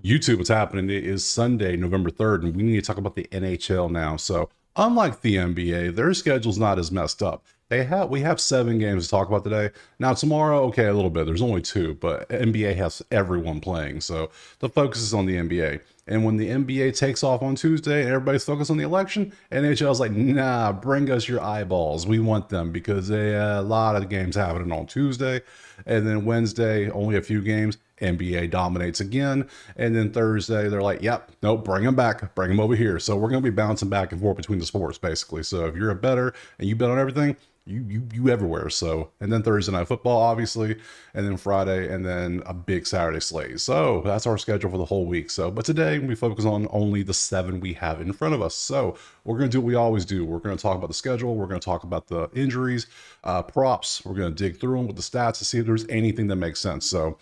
YouTube, what's happening? It is Sunday, November 3rd, and we need to talk about the NHL now. So, unlike the NBA, their schedule's not as messed up. We have 7 games to talk about today. Now, tomorrow, okay, a little bit. There's only 2, but NBA has everyone playing. So, the focus is on the NBA. And when the NBA takes off on Tuesday and everybody's focused on the election, NHL's like, nah, bring us your eyeballs. We want them because a lot of games happening on Tuesday. And then Wednesday, only a few games. NBA dominates again. And then Thursday, they're like, yep, nope, bring them back, bring them over here. So we're going to be bouncing back and forth between the sports, basically. So if you're a bettor and you bet on everything, you everywhere. So, and then Thursday night football, obviously, and then Friday, and then a big Saturday slate. So that's our schedule for the whole week. So, but today we focus on only the 7 we have in front of us. So we're going to do what we always do. We're going to talk about the schedule. We're going to talk about the injuries, props. We're going to dig through them with the stats to see if there's anything that makes sense. So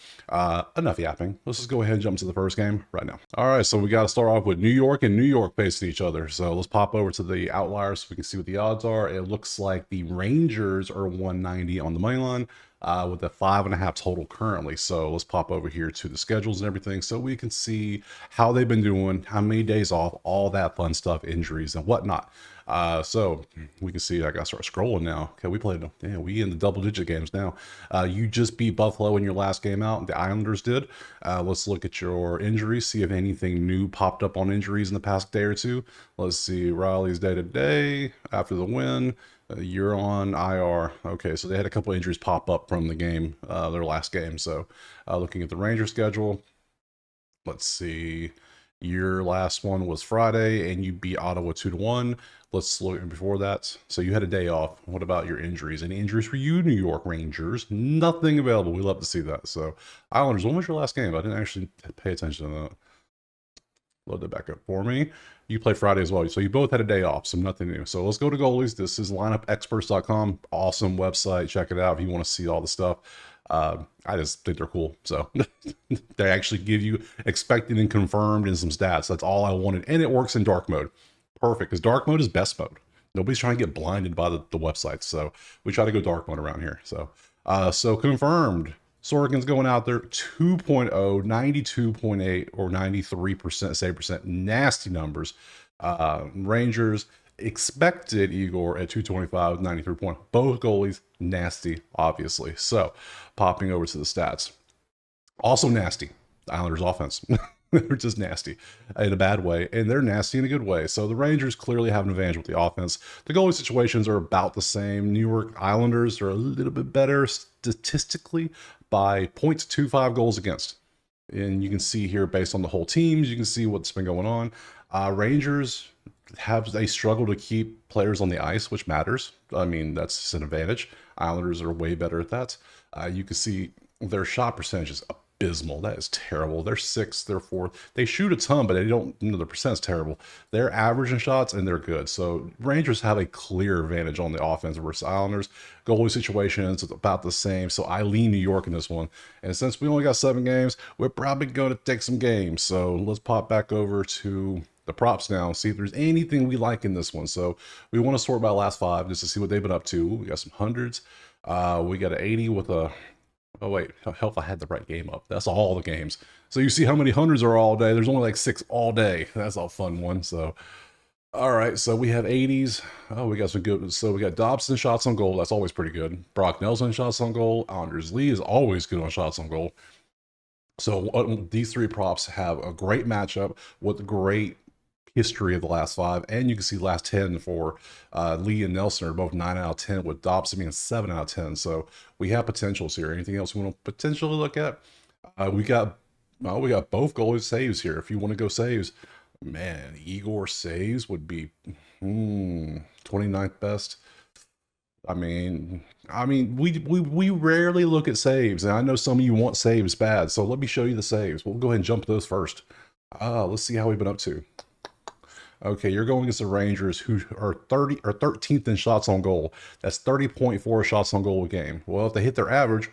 enough yapping. Let's just go ahead and jump to the first game right now. All right, so we got to start off with New York and New York facing each other. So let's pop over to the outliers so we can see what the odds are. It looks like the Rangers are 190 on the money line. With a 5.5 total currently. So let's pop over here to the schedules and everything so we can see how they've been doing, how many days off, all that fun stuff, injuries and whatnot. So we can see, I gotta start scrolling now. Okay, we played, damn, we in the double-digit games now. You just beat Buffalo in your last game out. The Islanders did. Let's look at your injuries, see if anything new popped up on injuries in the past day or two. Let's see, Riley's day-to-day after the win. You're on IR. Okay, so they had a couple injuries pop up from the game, their last game. So looking at the Ranger schedule, let's see. Your last one was Friday, and you beat Ottawa 2-1. Let's look before that. So you had a day off. What about your injuries? Any injuries for you, New York Rangers? Nothing available. We love to see that. So Islanders, when was your last game? I didn't actually pay attention to that. Load that back up for me. You played Friday as well. So you both had a day off, so nothing new. So let's go to goalies. This is lineupexperts.com. Awesome website. Check it out if you want to see all the stuff. I just think they're cool. So they actually give you expected and confirmed and some stats. That's all I wanted. And it works in dark mode. Perfect, because dark mode is best mode. Nobody's trying to get blinded by the websites. So we try to go dark mode around here. So so confirmed. Sorkin's going out there 2.0, 92.8 or 93% save percent. Nasty numbers. Rangers expected Igor at 225, 93 point. Both goalies nasty, obviously. So popping over to the stats. Also nasty. The Islanders offense. They're just nasty in a bad way, and they're nasty in a good way. So the Rangers clearly have an advantage with the offense. The goalie situations are about the same. New York Islanders are a little bit better statistically by 0.25 goals against. And you can see here, based on the whole teams, you can see what's been going on. Rangers they struggle to keep players on the ice, which matters. I mean, that's an advantage. Islanders are way better at that. You can see their shot percentage is abysmal. That is terrible. They're 6th, they're 4th. They shoot a ton, but they don't, the percent's terrible. They're averaging shots and they're good. So Rangers have a clear advantage on the offense versus Islanders. Goalie situations, it's about the same. So I lean New York in this one. And since we only got 7 games, we're probably going to take some games. So let's pop back over to the props now and see if there's anything we like in this one. So we want to sort by last 5 just to see what they've been up to. We got some hundreds. We got an 80 with a, oh wait, help, I had the right game up. That's all the games. So you see how many hundreds are all day. There's only like 6 all day. That's a fun one. So all right, so we have 80s. Oh, we got some good. So we got Dobson shots on goal. That's always pretty good. Brock Nelson shots on goal. Anders Lee is always good on shots on goal. So these 3 props have a great matchup with great history of the last 5, and you can see last 10 for Lee and Nelson are both 9 out of 10, with Dobson being 7 out of 10. So we have potentials here. Anything else we want to potentially look at? We got both goalie saves here. If you want to go saves, man, Igor saves would be 29th best. I mean, we rarely look at saves, and I know some of you want saves bad. So let me show you the saves. We'll go ahead and jump to those first. Let's see how we've been up to. Okay, you're going against the Rangers, who are 13th in shots on goal. That's 30.4 shots on goal a game. Well, if they hit their average,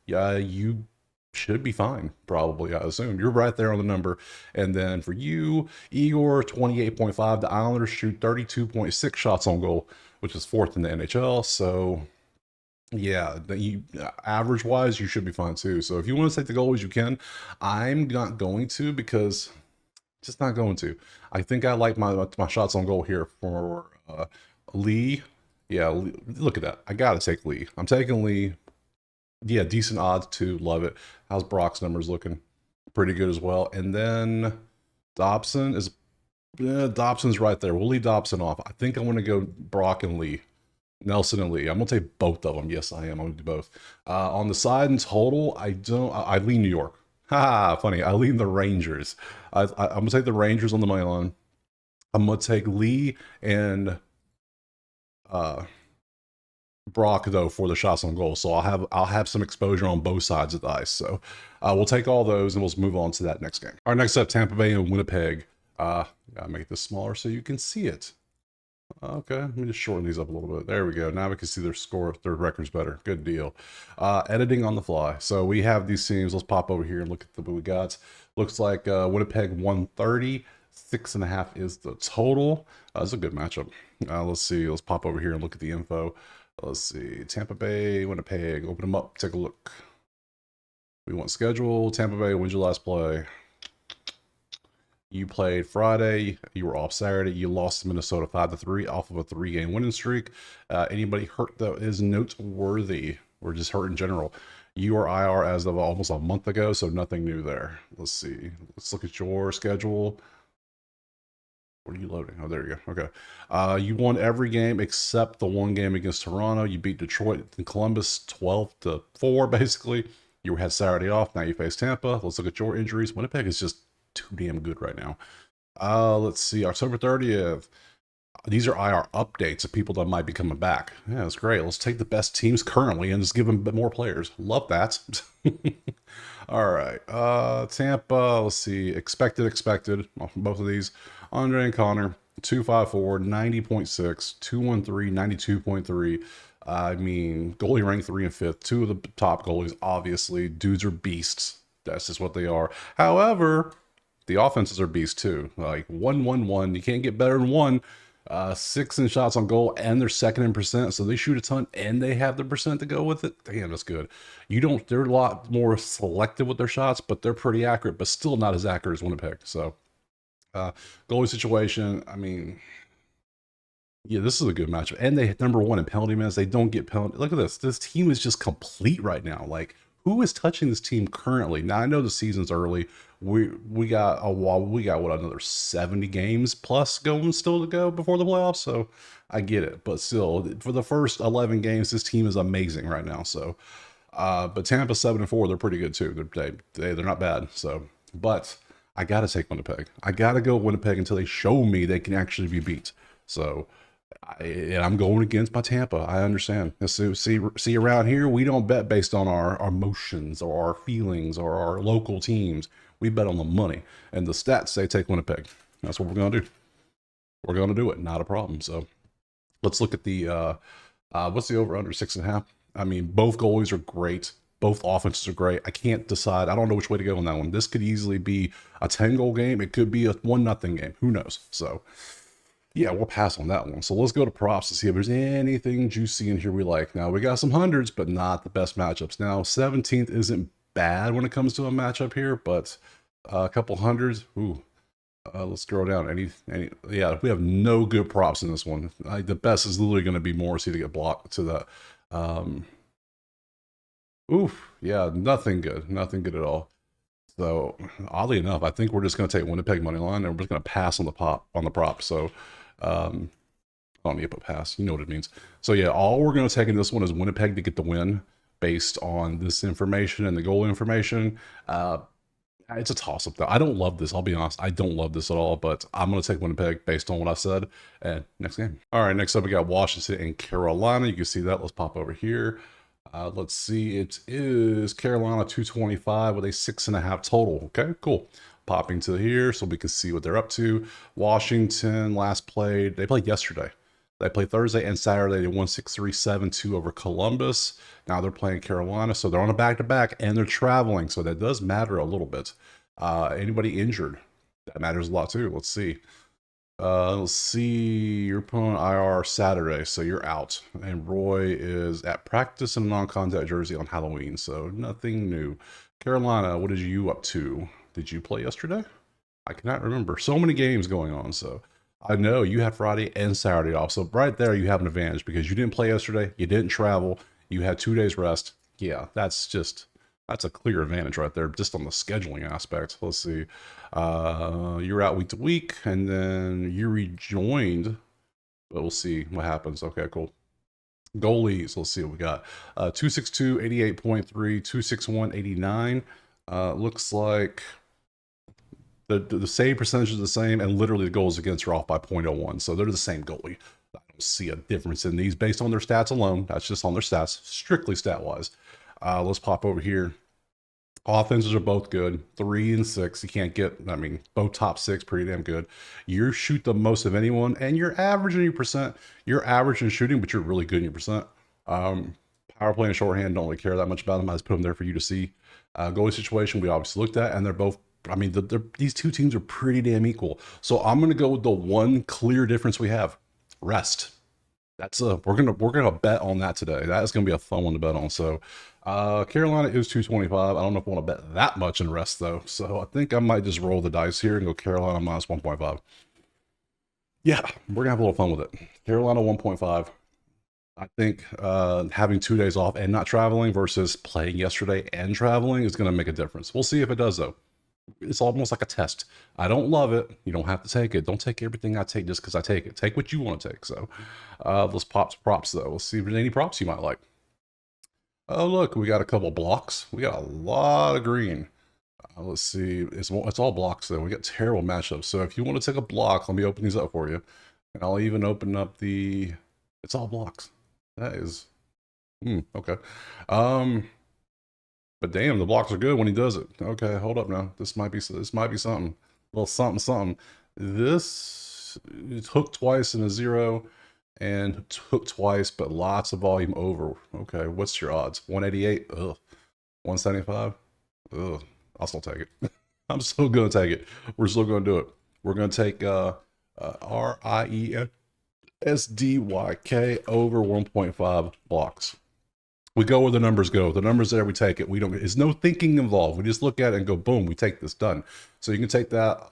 yeah, you should be fine, probably, I assume. You're right there on the number. And then for you, Igor, 28.5. The Islanders shoot 32.6 shots on goal, which is 4th in the NHL. So Yeah, average wise, you should be fine too. So if you want to take the goalies, you can. I'm not going to because just not going to. I think I like my shots on goal here for Lee. Yeah, look at that. I gotta take Lee. I'm taking Lee. Yeah, decent odds too. Love it. How's Brock's numbers looking? Pretty good as well. And then Dobson is Dobson's right there. We'll leave Dobson off. I think I want to go Brock and Lee. Nelson and Lee. I'm gonna take both of them. Yes, I am. I'm gonna do both. On the side and total, I don't. I lean New York. Ha! Funny. I lean the Rangers. I'm gonna take the Rangers on the money line. I'm gonna take Lee and uh, Brock though for the shots on goal. So I'll have some exposure on both sides of the ice. So we'll take all those and we'll move on to that next game. All right, next up, Tampa Bay and Winnipeg. Gotta make this smaller so you can see it. Okay, let me just shorten these up a little bit. There we go. Now we can see their score, their records better. Good deal. Editing on the fly. So we have these teams. Let's pop over here and look at what we got. Looks like Winnipeg 130. 6.5 is the total. That's a good matchup. Let's see. Let's pop over here and look at the info. Let's see. Tampa Bay, Winnipeg. Open them up. Take a look. We want schedule. Tampa Bay, when's your last play? You played Friday. You were off Saturday. You lost to Minnesota 5-3 off of a 3-game winning streak. Anybody hurt that is noteworthy, or just hurt in general? You are IR as of almost a month ago, so nothing new there. Let's see. Let's look at your schedule. What are you loading? Oh, there you go. Okay. You won every game except the one game against Toronto. You beat Detroit and Columbus 12-4, basically. You had Saturday off. Now you face Tampa. Let's look at your injuries. Winnipeg is just too damn good right now. Let's see. October 30th. These are IR updates of people that might be coming back. Yeah, that's great. Let's take the best teams currently and just give them more players. Love that. All right. Tampa, let's see. Expected. Both of these. Andre and Connor, 254, 90.6, 213, 92.3. I mean, goalie ranked 3 and 5th. Two of the top goalies, obviously. Dudes are beasts. That's just what they are. However, the offenses are beasts too. Like 1-1-1. You can't get better than one. 6 in shots on goal, and they're second in percent, so they shoot a ton and they have the percent to go with it. Damn, that's good. They're a lot more selective with their shots, but they're pretty accurate, but still not as accurate as Winnipeg. So goalie situation, I mean, yeah, this is a good matchup. And they number 1 in penalty minutes. They don't get penalty. Look at this. This team is just complete right now. Like, who is touching this team currently? Now I know the season's early. We got what, another 70 games plus going still to go before the playoffs. So I get it, but still, for the first 11 games, this team is amazing right now. So, but Tampa 7-4, they're pretty good too. They're not bad. So, but I gotta take Winnipeg. I gotta go Winnipeg until they show me they can actually be beat. So. I'm going against my Tampa. I understand. See, around here, we don't bet based on our emotions or our feelings or our local teams. We bet on the money. And the stats say take Winnipeg. That's what we're going to do. We're going to do it. Not a problem. So let's look at the, what's the over under 6.5? I mean, both goalies are great. Both offenses are great. I can't decide. I don't know which way to go on that one. This could easily be a 10-goal game. It could be a 1-0 game. Who knows? So yeah, we'll pass on that one. So let's go to props to see if there's anything juicy in here we like. Now, we got some hundreds, but not the best matchups. Now, 17th isn't bad when it comes to a matchup here, but a couple hundreds. Ooh, let's scroll down. Yeah, we have no good props in this one. The best is literally going to be Morrissey to get blocked to the. Oof, yeah, nothing good. Nothing good at all. So oddly enough, I think we're just going to take Winnipeg money line and we're just going to pass on the prop. So I don't need to put pass. You know what it means. So yeah, all we're going to take in this one is Winnipeg to get the win based on this information and the goal information. It's a toss-up though. I don't love this. I'll be honest. I don't love this at all, but I'm going to take Winnipeg based on what I said. And next game. All right, next up we got Washington and Carolina. You can see that. Let's pop over here. Let's see. It is Carolina 225 with a 6.5 total. Okay, cool. Popping to here so we can see what they're up to. Washington they played yesterday. They played Thursday and Saturday. They won 6-3, 7-2 over Columbus. Now they're playing Carolina, so they're on a back-to-back and they're traveling, so that does matter a little bit. Anybody injured? That matters a lot too. Let's see. Let's see. You're putting on IR Saturday, so you're out. And Roy is at practice in a non-contact jersey on Halloween, so nothing new. Carolina, what are you up to? Did you play yesterday? I cannot remember. So many games going on, so I know you had Friday and Saturday off. So right there, you have an advantage because you didn't play yesterday, you didn't travel, you had 2 days rest. Yeah, that's a clear advantage right there, just on the scheduling aspect. Let's see. You're out week to week, and then you rejoined, but we'll see what happens. Okay, cool. Goalies, let's see what we got. 262, 88.3, 261, 89. Looks like the save percentage is the same, and literally the goals against are off by 0.01. So they're the same goalie. I don't see a difference in these based on their stats alone. That's just on their stats, strictly stat wise. Let's pop over here. Offenses are both good, 3 and 6. You can't get, I mean, both top 6, pretty damn good. You shoot the most of anyone, and you're average in your percent. You're average in shooting, but you're really good in your percent. Power play and shorthand, don't really care that much about them. I just put them there for you to see. Goalie situation, we obviously looked at, and they're both, I mean, these two teams are pretty damn equal. So I'm going to go with the one clear difference we have: rest. That's we're gonna bet on that today. That is gonna be a fun one to bet on. So Carolina is 225. I don't know if I want to bet that much in rest though. So I think I might just roll the dice here and go Carolina minus 1.5. Yeah, we're gonna have a little fun with it. Carolina 1.5. I think having 2 days off and not traveling versus playing yesterday and traveling is gonna make a difference. We'll see if it does though. It's almost like a test. I don't love it. You don't have to take it. Don't take everything I take just because I take it. Take what you want to take. So let's pop some props though. Let's see if there's any props you might like. Oh, look, we got a couple blocks. We got a lot of green. Let's see. It's all blocks though. We got terrible matchups. So if you want to take a block, let me open these up for you. And I'll even open up the, it's all blocks. That is, okay. But damn, the blocks are good when he does it. Okay, hold up now. This might be something. A little something. This is hooked twice in a 0, and hooked twice, but lots of volume over. Okay, what's your odds? 188. Ugh. 175. Ugh. I'll still take it. I'm still gonna take it. We're still gonna do it. We're gonna take RIESDYK over 1.5 blocks. We go where the numbers go. The numbers there, we take it. We don't. There's no thinking involved. We just look at it and go, boom. We take this, done. So you can take that.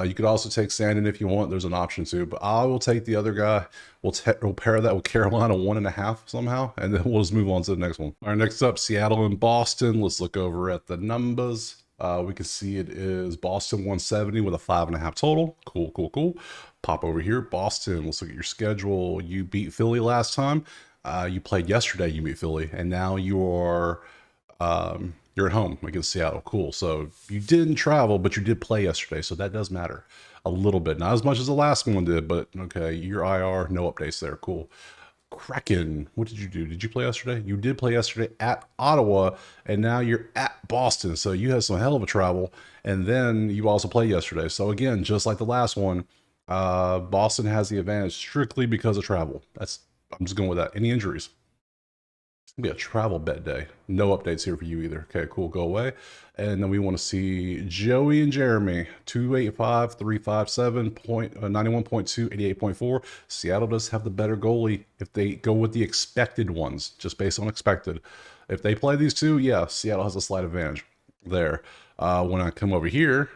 You could also take Sandin if you want. There's an option too. But I will take the other guy. We'll pair that with Carolina 1.5 somehow, and then we'll just move on to the next one. All right, next up, Seattle and Boston. Let's look over at the numbers. We can see it is Boston 170 with a 5.5 total. Cool. Pop over here, Boston. Let's look at your schedule. You beat Philly last time. You played yesterday, you beat Philly, and now you're at home against Seattle. Cool. So you didn't travel, but you did play yesterday, so that does matter a little bit. Not as much as the last one did, but okay, your IR, no updates there. Cool. Kraken, what did you do? Did you play yesterday? You did play yesterday at Ottawa, and now you're at Boston. So you had some hell of a travel, and then you also played yesterday. So again, just like the last one, Boston has the advantage strictly because of travel. I'm just going with that. Any injuries? It's gonna be a travel bet day. No updates here for you either. Okay, cool. Go away. And then we want to see Joey and Jeremy. 285, 357, 91.2, 88.4. Seattle does have the better goalie if they go with the expected ones, just based on expected. If they play these two, yeah, Seattle has a slight advantage there. When I come over here,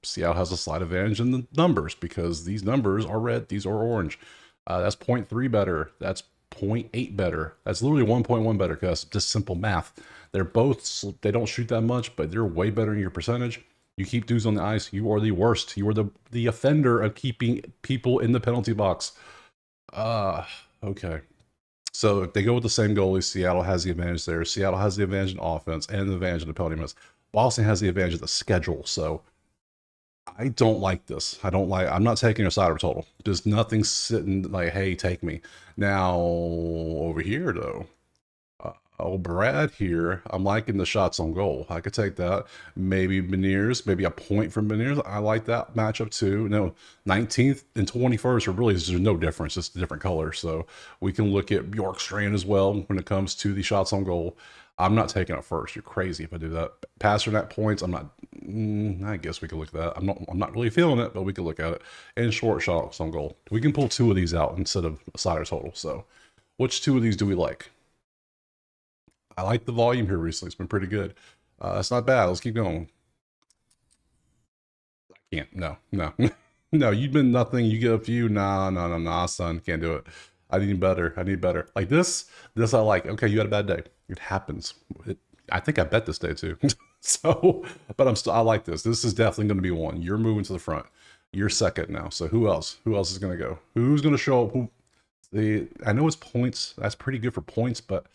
Seattle has a slight advantage in the numbers because these numbers are red, these are orange. That's 0.3 better. That's 0.8 better. That's literally 1.1 better because just simple math. They don't shoot that much, but they're way better in your percentage. You keep dudes on the ice, you are the worst. You are the offender of keeping people in the penalty box. Okay. So if they go with the same goalie, Seattle has the advantage there. Seattle has the advantage in offense and the advantage in the penalty minutes. Boston has the advantage of the schedule. So I don't like this. I'm not taking a side or total. There's nothing sitting like, hey, take me. Now, over here, though, Oh, Brad here. I'm liking the shots on goal. I could take that. Maybe Beniers, maybe a point from Beniers. I like that matchup too. No, 19th and 21st are really, there's no difference, just a different color. So we can look at Bjorkstrand as well when it comes to the shots on goal. I'm not taking it first. You're crazy if I do that. Pasternak points, I'm not. I guess we could look at that. I'm not really feeling it, but we could look at it. And short shots on goal. We can pull 2 of these out instead of a side or total. So, which 2 of these do we like? I like the volume here recently. It's been pretty good. It's not bad. Let's keep going. I can't. No. No, you've been nothing. You get a few. Nah, son. Can't do it. I need better. I need better. Like this I like. Okay, you had a bad day. It happens. I think I bet this day too. So, but I like this. This is definitely going to be one. You're moving to the front. You're second now. So who else? Who else is going to go? Who's going to show up? I know it's points. That's pretty good for points, but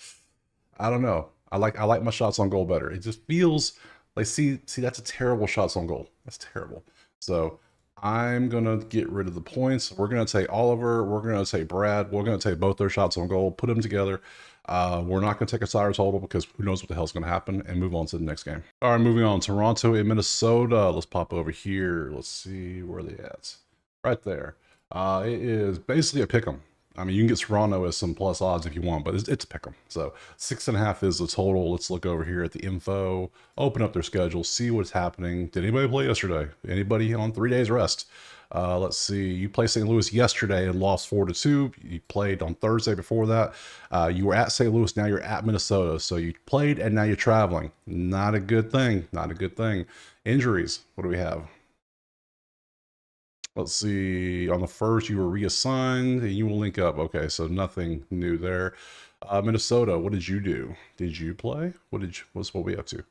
I don't know. I like my shots on goal better. It just feels like see that's a terrible shots on goal. That's terrible. So I'm gonna get rid of the points. We're gonna take Oliver. We're gonna take Brad. We're gonna take both their shots on goal. Put them together. We're not gonna take a side or total because who knows what the hell's gonna happen, and move on to the next game. All right, moving on. Toronto and Minnesota. Let's pop over here. Let's see where they at. Right there. It is basically a pick 'em. I mean, you can get Toronto as some plus odds if you want, but it's a pick 'em. So 6.5 is the total. Let's look over here at the info, open up their schedule, see what's happening. Did anybody play yesterday? Anybody on 3 days rest? Let's see. You played St. Louis yesterday and lost 4-2. You played on Thursday before that. You were at St. Louis. Now you're at Minnesota. So you played and now you're traveling. Not a good thing. Not a good thing. Injuries. What do we have? Let's see, on the first you were reassigned and you will link up. Okay, so nothing new there. Minnesota, what did you do? Did you play? What's what we up to?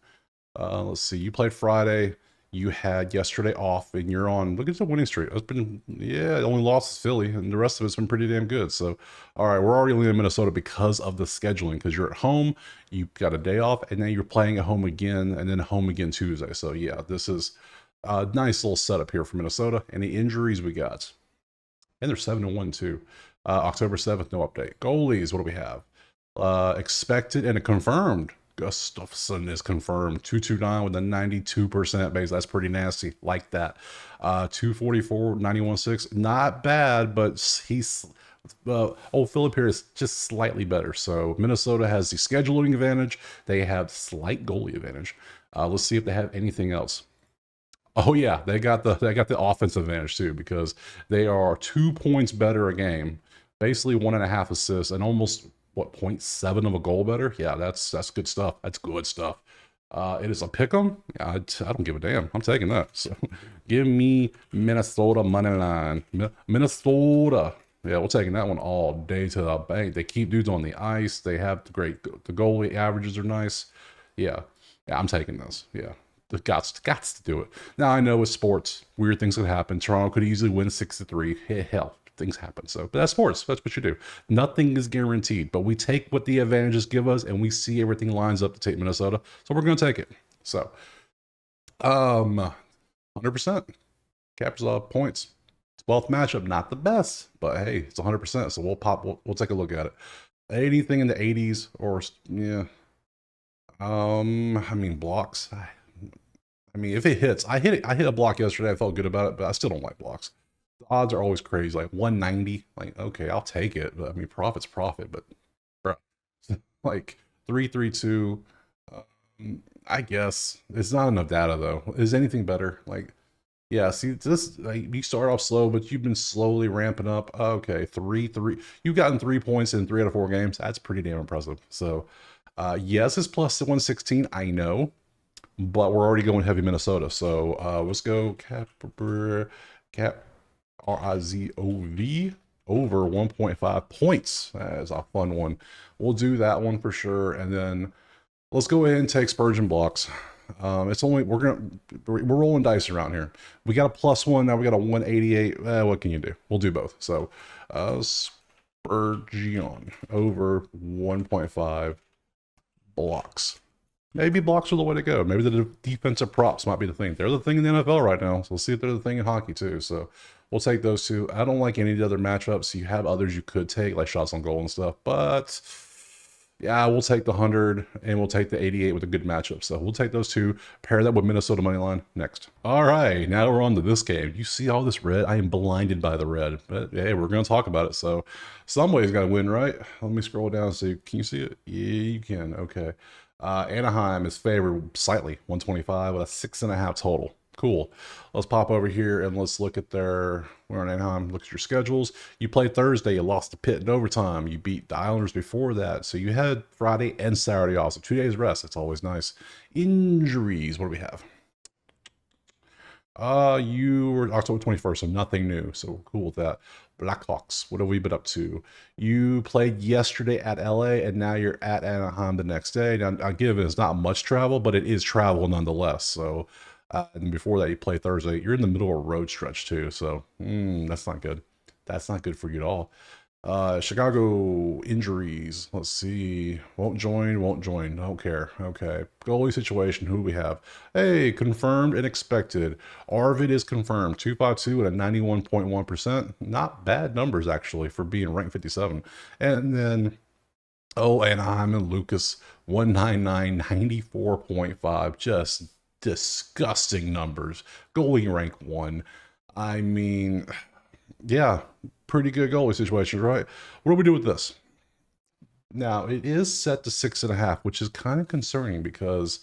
Let's see, you played Friday. You had yesterday off and you're on, look at the winning streak. It's been, yeah, the only loss is Philly and the rest of it's been pretty damn good. So, all right, we're already in Minnesota because of the scheduling, because you're at home, you got a day off, and then you're playing at home again and then home again Tuesday. So yeah, this is nice little setup here for Minnesota. Any injuries we got? And they're 7-1 too. October 7th, no update. Goalies, what do we have? Expected and confirmed. Gustafsson is confirmed. 229 with a 92% base. That's pretty nasty. Like that. 244, 91.6. Not bad, but he's old Philip here is just slightly better. So Minnesota has the scheduling advantage. They have slight goalie advantage. Let's see if they have anything else. Oh yeah, they got the offensive advantage too, because they are 2 points better a game, basically 1.5 assists, and almost what 0.7 of a goal better. Yeah, that's good stuff. That's good stuff. It is a pick 'em. Yeah, I don't give a damn. I'm taking that. So give me Minnesota money line. Minnesota. Yeah, we're taking that one all day to the bank. They keep dudes on the ice. They have the goalie averages are nice. Yeah, I'm taking this. Yeah. The gots to do it. Now I know with sports, weird things could happen. Toronto could easily win 6-3. Hell, things happen. So, but that's sports. That's what you do. Nothing is guaranteed, but we take what the advantages give us, and we see everything lines up to take Minnesota. So we're going to take it. So, 100% Capitals points. 12th matchup, not the best, but hey, it's 100%. So we'll take a look at it. Anything in the 80s or yeah. I mean blocks. I mean, if it hits, I hit a block yesterday. I felt good about it, but I still don't like blocks. The odds are always crazy, like 190. Like, okay, I'll take it. But I mean, profit's profit, but bro, like 3-3-2. I guess it's not enough data though. Is anything better? Like, yeah. See, this like, you start off slow, but you've been slowly ramping up. Okay, 3-3. You've gotten 3 points in 3 out of 4 games. That's pretty damn impressive. So, yes, it's plus 116. I know. But we're already going heavy Minnesota. So let's go Cap RIZOV over 1.5 points. That is a fun one. We'll do that one for sure. And then let's go ahead and take Spurgeon blocks. It's only we're rolling dice around here. We got a +1 now. We got a 188. What can you do? We'll do both. So Spurgeon over 1.5 blocks. Maybe blocks are the way to go. Maybe the defensive props might be the thing. They're the thing in the NFL right now. So we'll see if they're the thing in hockey too. So we'll take those two. I don't like any of the other matchups. You have others you could take, like shots on goal and stuff. But Yeah, we'll take the 100 and we'll take the 88 with a good matchup. So we'll take those two, pair that with Minnesota money line next. All right, now we're on to this game. You see all this red? I am blinded by the red, but hey, we're going to talk about it. So some ways got to win, right? Let me scroll down. So can you see it? Yeah, you can. Okay. Anaheim is favored slightly, 125 with a 6.5 total. Cool. Let's pop over here and let's look at we're on Anaheim, look at your schedules. You played Thursday, you lost to Pitt in overtime. You beat the Islanders before that. So you had Friday and Saturday off. So 2 days rest. That's always nice. Injuries, what do we have? You were October 21st, so nothing new. So cool with that. Blackhawks, what have we been up to? You played yesterday at LA, and now you're at Anaheim the next day. Now, given it's not much travel, but it is travel nonetheless. So, and before that, you play Thursday. You're in the middle of a road stretch too. So, that's not good. That's not good for you at all. Chicago injuries. Let's see. Won't join. Don't care. Okay. Goalie situation. Who do we have? Hey, confirmed and expected. Arvid is confirmed. 252 at a 91.1%. Not bad numbers, actually, for being ranked 57. And then, Anaheim and Lucas, 199, 94.5. Just disgusting numbers. Goalie rank 1. I mean, yeah, pretty good goalie situations, right? What do we do with this? Now, it is set to 6.5, which is kind of concerning because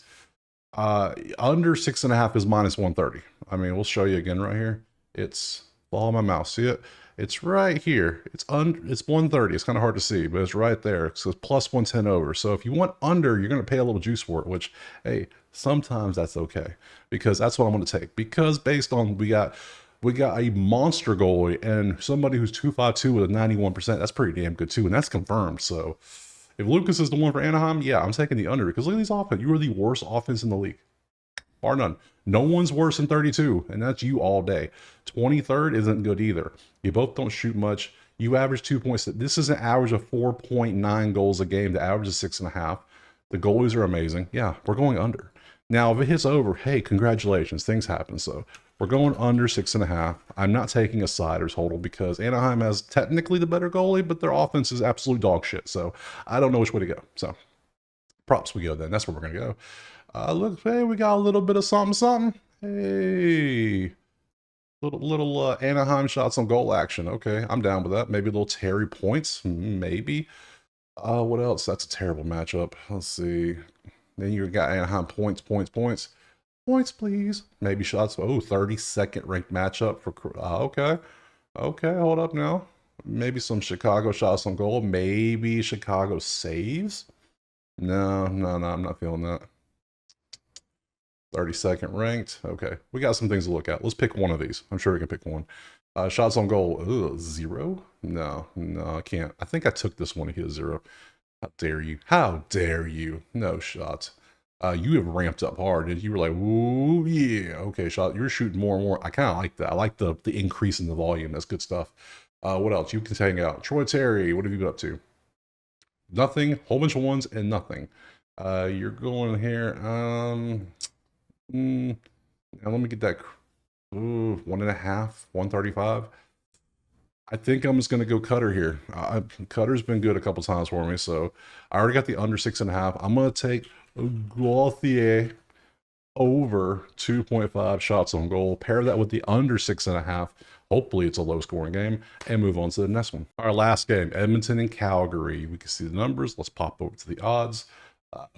under 6.5 is minus 130. I mean, we'll show you again right here. It's, follow my mouse, see it? It's right here. It's 130. It's kind of hard to see, but it's right there. It says plus 110 over. So if you want under, you're going to pay a little juice for it, which, hey, sometimes that's okay because that's what I'm going to take. Because based on we got a monster goalie and somebody who's 252 with a 91%. That's pretty damn good too, and that's confirmed. So if Lucas is the one for Anaheim, yeah, I'm taking the under because look at these offense. You are the worst offense in the league, bar none. No one's worse than 32, and that's you all day. 23rd isn't good either. You both don't shoot much. You average 2 points. This is an average of 4.9 goals a game. The average is 6.5. The goalies are amazing. Yeah, we're going under. Now, if it hits over, hey, congratulations. Things happen. So we're going under 6.5. I'm not taking a side or total because Anaheim has technically the better goalie, but their offense is absolute dog shit. So I don't know which way to go. So props we go then. That's where we're going to go. Look, hey, we got a little bit of something. Hey, little Anaheim shots on goal action. Okay, I'm down with that. Maybe a little Terry points. Maybe. What else? That's a terrible matchup. Let's see. Then you got Anaheim points. Points, please. Maybe shots. Oh, 32nd ranked matchup for. Okay. Okay, hold up now. Maybe some Chicago shots on goal. Maybe Chicago saves. No, I'm not feeling that. 32nd ranked. Okay, we got some things to look at. Let's pick one of these. I'm sure we can pick one. Shots on goal. Ugh, 0? No, I can't. I think I took this one to hit a 0. How dare you? How dare you? No shots. You have ramped up hard, and you were like, "Ooh, yeah, okay, shot." You're shooting more and more. I kind of like that. I like the increase in the volume. That's good stuff. What else? You can hang out. Troy Terry, what have you been up to? Nothing. Whole bunch of ones and nothing. You're going here. Now let me get that. Ooh, 1.5, 135. I think I'm just going to go Cutter here. Cutter's been good a couple times for me, so I already got the under 6.5. I'm going to take Gauthier over 2.5 shots on goal. Pair that with the under 6.5. Hopefully it's a low-scoring game, and move on to the next one. Our last game, Edmonton and Calgary. We can see the numbers. Let's pop over to the odds.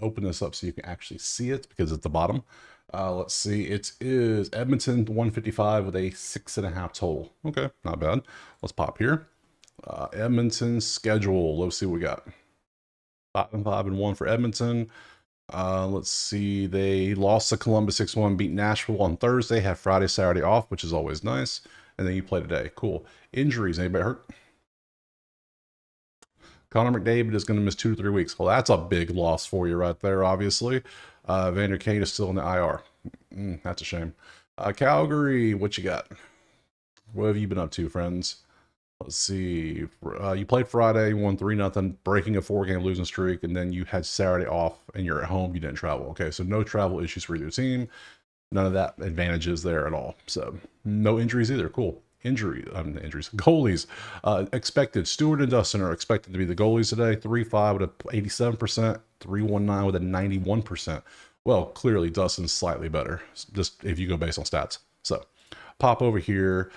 Open this up so you can actually see it because it's the bottom. Let's see. It is Edmonton 155 with a 6.5 total. Okay, not bad. Let's pop here. Edmonton schedule. Let's see what we got. 5-5-1 for Edmonton. Let's see. They lost to Columbus 6-1, beat Nashville on Thursday, have Friday, Saturday off, which is always nice. And then you play today. Cool. Injuries. Anybody hurt? Connor McDavid is going to miss 2 to 3 weeks. Well, that's a big loss for you right there, obviously. Vander Kane is still in the IR. That's a shame. Calgary, what you got? What have you been up to, friends? Let's see. You played Friday, you won 3-0, breaking a 4-game losing streak, and then you had Saturday off, and you're at home. You didn't travel. Okay, so no travel issues for your team. None of that advantages there at all. So no injuries either. Cool. injuries, goalies. Expected, Stewart and Dustin are expected to be the goalies today. 3-5 with a 87%, 3-1-9 with a 91%. Well, clearly Dustin's slightly better, just if you go based on stats. So pop over here.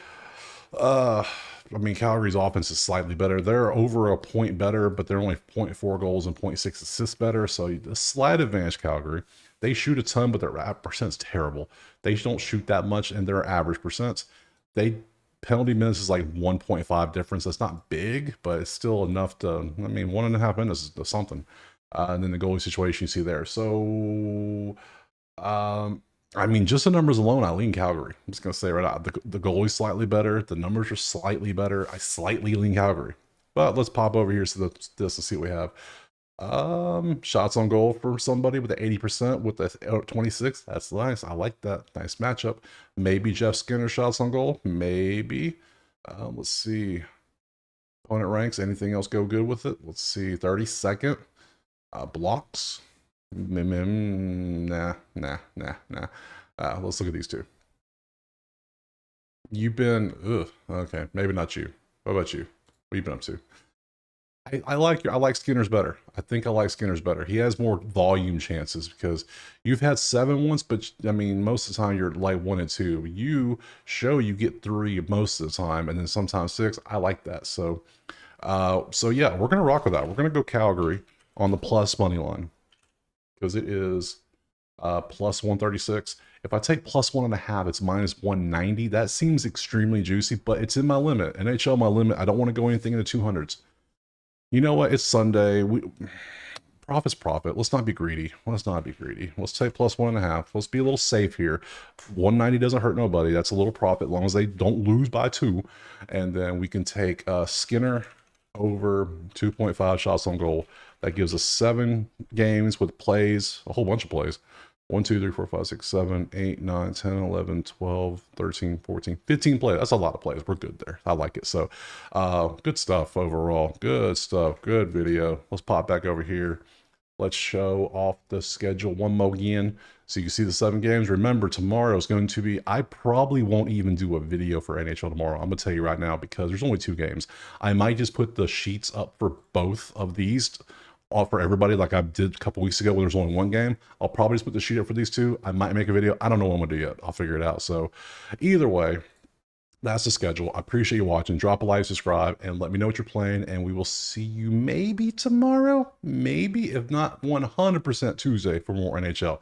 I mean, Calgary's offense is slightly better. They're over a point better, but they're only 0.4 goals and 0.6 assists better. So a slight advantage, Calgary. They shoot a ton, but their percent's terrible. They don't shoot that much, and their average percents. Penalty minutes is like 1.5 difference. That's not big, but it's still enough to, I mean, 1.5 minutes is something. And then the goalie situation you see there. So, I mean, just the numbers alone, I lean Calgary. I'm just going to say right out. The goalie's slightly better. The numbers are slightly better. I slightly lean Calgary. But let's pop over here to this to see what we have. Shots on goal for somebody with the 80% with the 26. That's nice. I like that. Nice matchup. Maybe Jeff Skinner shots on goal. Maybe. Let's see. Opponent ranks. Anything else go good with it? Let's see. 32nd. Blocks. Nah. Let's look at these two. You've been, okay, maybe not you. What about you? What you been up to? I like Skinner's better. I think I like Skinner's better. He has more volume chances because you've had 7 once, but I mean, most of the time you're like 1 and 2. You get 3 most of the time, and then sometimes 6. I like that. So yeah, we're gonna rock with that. We're gonna go Calgary on the plus money line because it is plus 136. If I take plus 1.5, it's minus 190. That seems extremely juicy, but it's in my limit. NHL, my limit. I don't want to go anything in the 200s. You know what? It's Sunday. Profit's profit. Let's not be greedy. Let's take plus 1.5. Let's be a little safe here. 190 doesn't hurt nobody. That's a little profit as long as they don't lose by 2. And then we can take Skinner over 2.5 shots on goal. That gives us 7 games with plays, a whole bunch of plays. 1, 2, 3, 4, 5, 6, 7, 8, 9, 10, 11, 12, 13, 14, 15 plays. That's a lot of plays. We're good there. I like it. So good stuff overall. Good stuff. Good video. Let's pop back over here. Let's show off the schedule one more again. So you can see the 7 games. Remember, tomorrow is going to be, I probably won't even do a video for NHL tomorrow. I'm going to tell you right now because there's only 2 games. I might just put the sheets up for both of these for everybody like I did a couple weeks ago when there's only 1 game. I'll probably just put the sheet up for these 2. I might make a video. I don't know what I'm going to do yet. I'll figure it out. So either way, that's the schedule. I appreciate you watching. Drop a like, subscribe, and let me know what you're playing. And we will see you maybe tomorrow. Maybe, if not 100% Tuesday for more NHL.